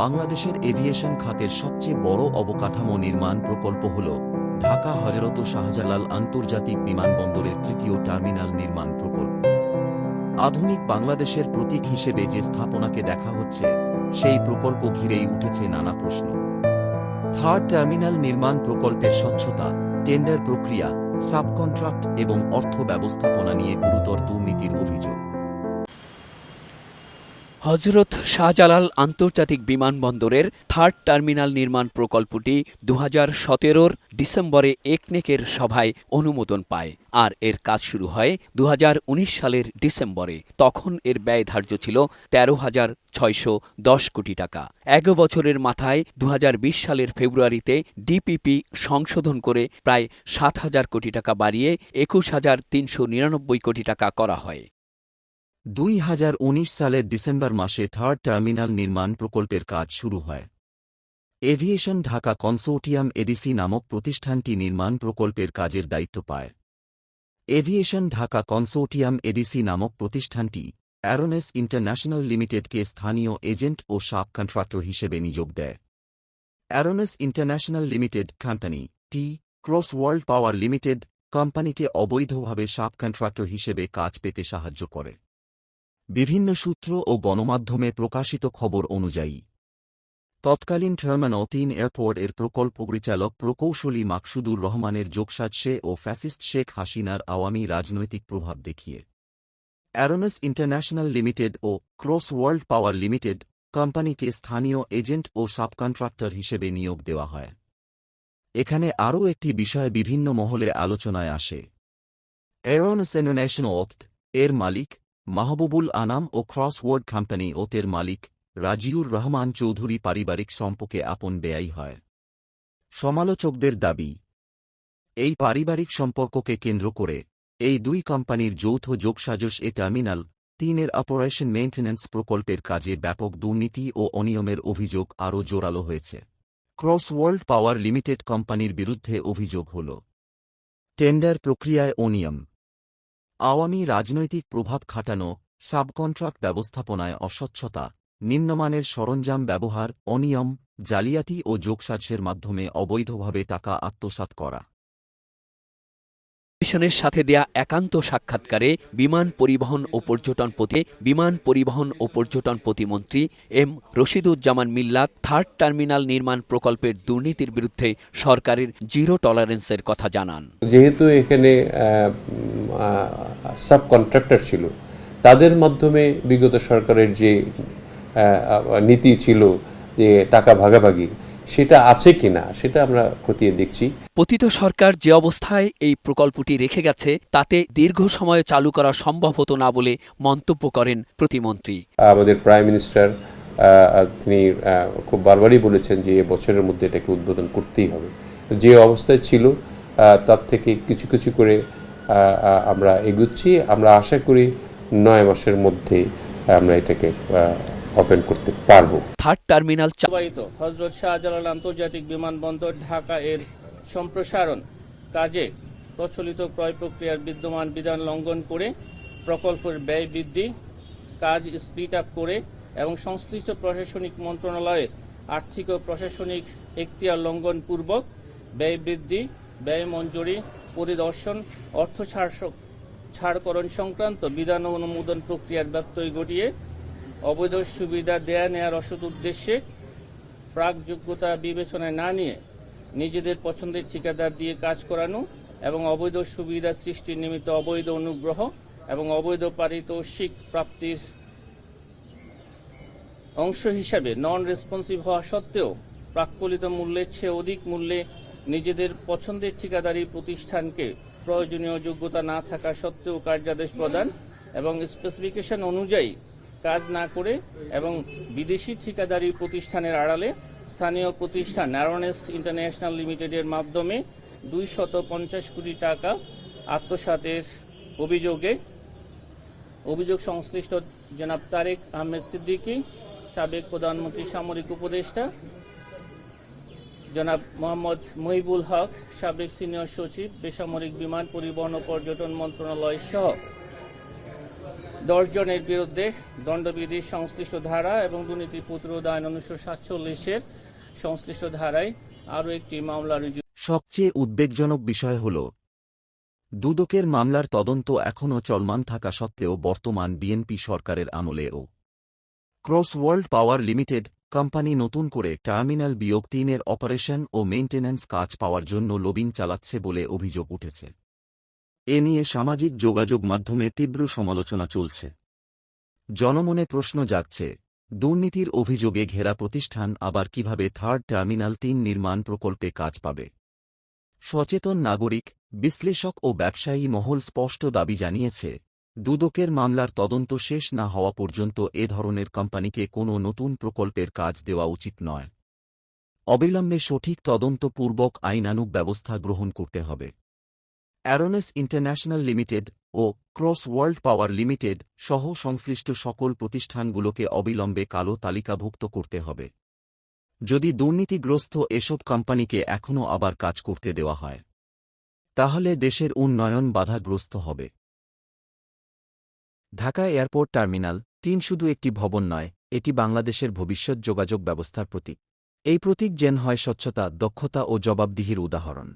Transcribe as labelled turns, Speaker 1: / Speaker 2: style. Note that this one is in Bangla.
Speaker 1: বাংলাদেশের এভিয়েশন খাতের সবচেয়ে বড় অবকাঠামো নির্মাণ প্রকল্প হল ঢাকা হযরত শাহজালাল আন্তর্জাতিক বিমানবন্দরের তৃতীয় টার্মিনাল নির্মাণ প্রকল্প। আধুনিক বাংলাদেশের প্রতীক হিসেবে যে স্থাপনাকে দেখা হচ্ছে, সেই প্রকল্প ঘিরেই উঠেছে নানা প্রশ্ন। থার্ড টার্মিনাল নির্মাণ প্রকল্পের স্বচ্ছতা, টেন্ডার প্রক্রিয়া, সাবকন্ট্রাক্ট এবং অর্থ ব্যবস্থাপনা নিয়ে গুরুতর দুর্নীতির অভিযোগ।
Speaker 2: হযরত শাহজালাল আন্তর্জাতিক বিমানবন্দরের থার্ড টার্মিনাল নির্মাণ প্রকল্পটি 2017-র ডিসেম্বরে একনেকের সভায় অনুমোদন পায়, আর এর কাজ শুরু হয় 2019 সালের ডিসেম্বরে। তখন এর ব্যয় ধার্য ছিল 13,610 কোটি টাকা। 11 বছরের মাথায় 2020 সালের ফেব্রুয়ারিতে ডিপিপি সংশোধন করে প্রায় 7,000 কোটি টাকা বাড়িয়ে 21,399 কোটি টাকা করা হয়।
Speaker 1: 2019 সালের ডিসেম্বর মাসে থার্ড টার্মিনাল নির্মাণ প্রকল্পের কাজ শুরু হয়। এভিয়েশন ঢাকা কনসোর্টিয়াম এডিসি নামক প্রতিষ্ঠানটি নির্মাণ প্রকল্পের কাজের দায়িত্ব পায়। এভিয়েশন ঢাকা কনসোর্টিয়াম এডিসি নামক প্রতিষ্ঠানটি অ্যারোনেস ইন্টারন্যাশনাল লিমিটেডকে স্থানীয় এজেন্ট ও সাব কন্ট্রাক্টর হিসেবে নিয়োগ দেয়। অ্যারোনেস international limited company cross world power limited কোম্পানিকে অবৈধভাবে সাব কন্ট্রাক্টর হিসেবে কাজ পেতে সাহায্য করে। বিভিন্ন সূত্র ও গণমাধ্যমে প্রকাশিত খবর অনুযায়ী তৎকালীন টার্মিনাল 3 এয়ারপোর্ট এর প্রকল্প পরিচালক প্রকৌশলী মাকসুদুর রহমানের যোগসাজশে ও ফ্যাসিস্ট শেখ হাসিনার আওয়ামী রাজনৈতিক প্রভাব দেখিয়ে অ্যারোনেস ইন্টারন্যাশনাল লিমিটেড ও ক্রস ওয়ার্ল্ড পাওয়ার লিমিটেড কোম্পানিকে স্থানীয় এজেন্ট ও সাবকন্ট্রাক্টর হিসেবে নিয়োগ দেওয়া হয়। এখানে আরও একটি বিষয় বিভিন্ন মহলে আলোচনায় আসে। অ্যারোনেস ইন্টারন্যাশনাল এর মালিক মাহবুবুল আনাম ও ক্রস ওয়ার্ল্ড কোম্পানি ওতের মালিক রাজিউর রহমান চৌধুরী পারিবারিক সম্পর্কে আপন ব্যয়ী হয়। সমালোচকদের দাবি, এই পারিবারিক সম্পর্ককে কেন্দ্র করে এই দুই কোম্পানির যৌথ যোগসাজশ টার্মিনাল 3 অপারেশন মেইনটেন্যান্স প্রকল্পের কাজে ব্যাপক দুর্নীতি ও অনিয়মের অভিযোগ আরও জোরালো হয়েছে। ক্রস ওয়ার্ল্ড পাওয়ার লিমিটেড কোম্পানির বিরুদ্ধে অভিযোগ হল টেন্ডার প্রক্রিয়ায় অনিয়ম, আওয়ামী রাজনৈতিক প্রভাব খাটানো, সাবকন্ট্রাক্ট ব্যবস্থাপনায় অস্বচ্ছতা, নিম্নমানের সরঞ্জাম ব্যবহার, অনিয়ম, জালিয়াতি ও যোগসাজশের মাধ্যমে অবৈধভাবে টাকা আত্মসাৎ করা।
Speaker 2: টেলিভিশনের সাথে দেয়া একান্ত সাক্ষাৎকারে বিমান পরিবহন ও পর্যটন প্রতিমন্ত্রী এম রশিদুজ্জামান মিল্লাত থার্ড টার্মিনাল নির্মাণ প্রকল্পের দুর্নীতির বিরুদ্ধে সরকারের জিরো টলারেন্সের কথা জানান।
Speaker 3: যেহেতু এখানে সাব কন্ট্রাক্টর ছিল, তাদের মাধ্যমে বিগত সরকারের যে নীতি ছিল যে টাকা ভাগাভাগি, সেটা আছে কিনা সেটা আমরা খতিয়ে দেখছি।
Speaker 2: পতিত সরকার যে অবস্থায় এই প্রকল্পটি রেখে গেছে, তাতে দীর্ঘ সময় চালু করা সম্ভব হতো না বলে মন্তব্য করেন প্রতিমন্ত্রী।
Speaker 3: আমাদের প্রাইম মিনিস্টার তিনি খুব বারবারই বলেছেন যে এ বছরের মধ্যে এটাকে উদ্বোধন করতেই হবে। যে অবস্থায় ছিল তার থেকে কিছু কিছু করে আমরা এগুচ্ছি। আমরা আশা করি 9 মাসের মধ্যে আমরা এটাকে ওপেন করতে পারবো।
Speaker 2: থার্ড টার্মিনাল
Speaker 4: হযরত শাহজালাল আন্তর্জাতিক বিমানবন্দর ঢাকা এর সম্প্রসারণ কাজে প্রচলিত ক্রয় প্রক্রিয়ার বিদ্যমান বিধান লঙ্ঘন করে প্রকল্পের ব্যয় বৃদ্ধি, কাজ স্পিড আপ করে এবং সংশ্লিষ্ট প্রশাসনিক মন্ত্রণালয়ের আর্থিক ও প্রশাসনিক এখতিয়ার লঙ্ঘন পূর্বক ব্যয় বৃদ্ধি, ব্যয় মঞ্জুরি, পরিদর্শন, অর্থ ছাড়করণ সংক্রান্ত বিধান অনুমোদন প্রক্রিয়ার ব্যত্যয় ঘটিয়ে অবৈধ সুবিধা দেয়া নেয়ার অসৎ উদ্দেশ্যে প্রাক যোগ্যতা বিবেচনায় না নিয়ে নিজেদের পছন্দের ঠিকাদার দিয়ে কাজ করানো এবং অবৈধ সুবিধা সৃষ্টির নিমিত্ত অবৈধ অনুগ্রহ এবং অবৈধ পারিতোষিক প্রাপ্তির অংশ হিসাবে নন রেসপন্সিভ হওয়া সত্ত্বেও প্রাক্কলিত মূল্যের চেয়ে অধিক মূল্যে নিজেদের পছন্দের ঠিকাদারি প্রতিষ্ঠানকে প্রয়োজনীয় যোগ্যতা না থাকা সত্ত্বেও কার্যাদেশ প্রদান এবং স্পেসিফিকেশন অনুযায়ী কাজ না করে এবং বিদেশি ঠিকাদারি প্রতিষ্ঠানের আড়ালে স্থানীয় প্রতিষ্ঠান অ্যারোনেস ইন্টারন্যাশনাল লিমিটেডের মাধ্যমে 250 কোটি টাকা আত্মসাতের অভিযোগ সংশ্লিষ্ট জনাব তারেক আহমেদ সিদ্দিকী, সাবেক প্রধানমন্ত্রী সামরিক উপদেষ্টা, জনাব মোহাম্মদ মহিবুল হক, সাবেক সিনিয়র সচিব, বেসামরিক বিমান পরিবহন ও পর্যটন মন্ত্রণালয় সহ 10 জনের বিরুদ্ধে দণ্ডবিধির সংশ্লিষ্ট ধারা এবং দুর্নীতি প্রতিরোধ আইন 1947-এর সংশ্লিষ্ট ধারায় আরও একটি মামলা রুজু।
Speaker 1: সবচেয়ে উদ্বেগজনক বিষয় হল দুদকের মামলার তদন্ত এখনও চলমান থাকা সত্ত্বেও বর্তমান বিএনপি সরকারের আমলেও cross world power limited company নতুন করে টার্মিনাল বিয়োগ 3-এর অপারেশন ও মেইনটেন্যান্স কাজ পাওয়ার জন্য লবিং চালাচ্ছে বলে অভিযোগ উঠেছে। এ নিয়ে সামাজিক যোগাযোগ মাধ্যমে তীব্র সমালোচনা চলছে। জনমনে প্রশ্ন জাগছে, দুর্নীতির অভিযোগে ঘেরা প্রতিষ্ঠান আবার কিভাবে থার্ড টার্মিনাল 3 নির্মাণ প্রকল্পে কাজ পাবে? সচেতন নাগরিক, বিশ্লেষক ও ব্যবসায়ী মহল স্পষ্ট দাবি জানিয়েছে, দুদকের মামলার তদন্ত শেষ না হওয়া পর্যন্ত এ ধরনের কোম্পানিকে কোনো নতুন প্রকল্পের কাজ দেওয়া উচিত নয়। অবিলম্বে সঠিক তদন্তপূর্বক আইনানুগ ব্যবস্থা গ্রহণ করতে হবে। অ্যারোনেস ইন্টারন্যাশনাল লিমিটেড ও ক্রস ওয়ার্ল্ড পাওয়ার লিমিটেড সহ সংশ্লিষ্ট সকল প্রতিষ্ঠানগুলোকে অবিলম্বে কালো তালিকাভুক্ত করতে হবে। যদি দুর্নীতিগ্রস্ত এসব কোম্পানিকে এখনও আবার কাজ করতে দেওয়া হয়, তাহলে দেশের উন্নয়ন বাধাগ্রস্ত হবে।
Speaker 5: ঢাকা এয়ারপোর্ট টার্মিনাল 3 শুধু একটি ভবন নয়, এটি বাংলাদেশের ভবিষ্যৎ যোগাযোগ ব্যবস্থার প্রতীক। এই প্রতীক যেন হয় স্বচ্ছতা, দক্ষতা ও জবাবদিহির উদাহরণ।